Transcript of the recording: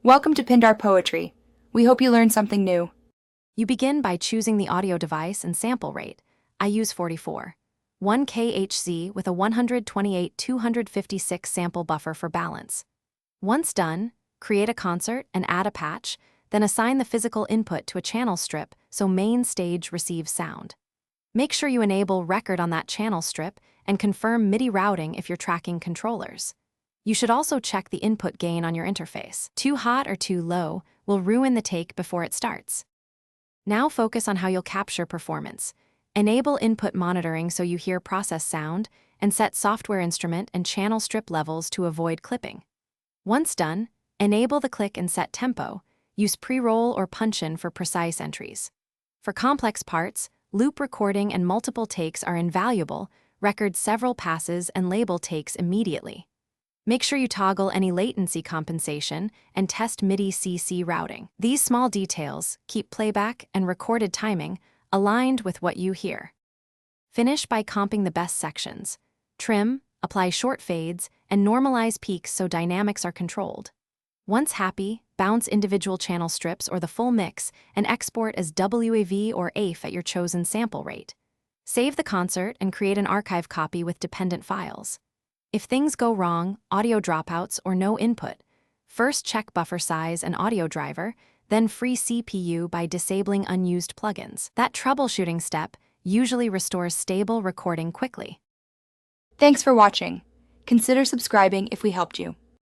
Welcome to Pindar Poetry. We hope you learned something new. You begin by choosing the audio device and sample rate. I use 44. 1 kHz with a 128/256 sample buffer for balance. Once done, create a concert and add a patch, then assign the physical input to a channel strip so Mainstage receives sound. Make sure you enable record on that channel strip and confirm MIDI routing if you're tracking controllers. You should also check the input gain on your interface. Too hot or too low will ruin the take before it starts. Now focus on how you'll capture performance. Enable input monitoring so you hear process sound, and set software instrument and channel strip levels to avoid clipping. Once done, enable the click and set tempo. Use pre-roll or punch-in for precise entries. For complex parts, loop recording and multiple takes are invaluable. Record several passes and label takes immediately. Make sure you toggle any latency compensation and test MIDI CC routing. These small details keep playback and recorded timing aligned with what you hear. Finish by comping the best sections. Trim, apply short fades, and normalize peaks so dynamics are controlled. Once happy, bounce individual channel strips or the full mix and export as WAV or AIF at your chosen sample rate. Save the concert and create an archive copy with dependent files. If things go wrong, audio dropouts, or no input, first check buffer size and audio driver, then free CPU by disabling unused plugins. That troubleshooting step usually restores stable recording quickly. Thanks for watching. Consider subscribing if we helped you.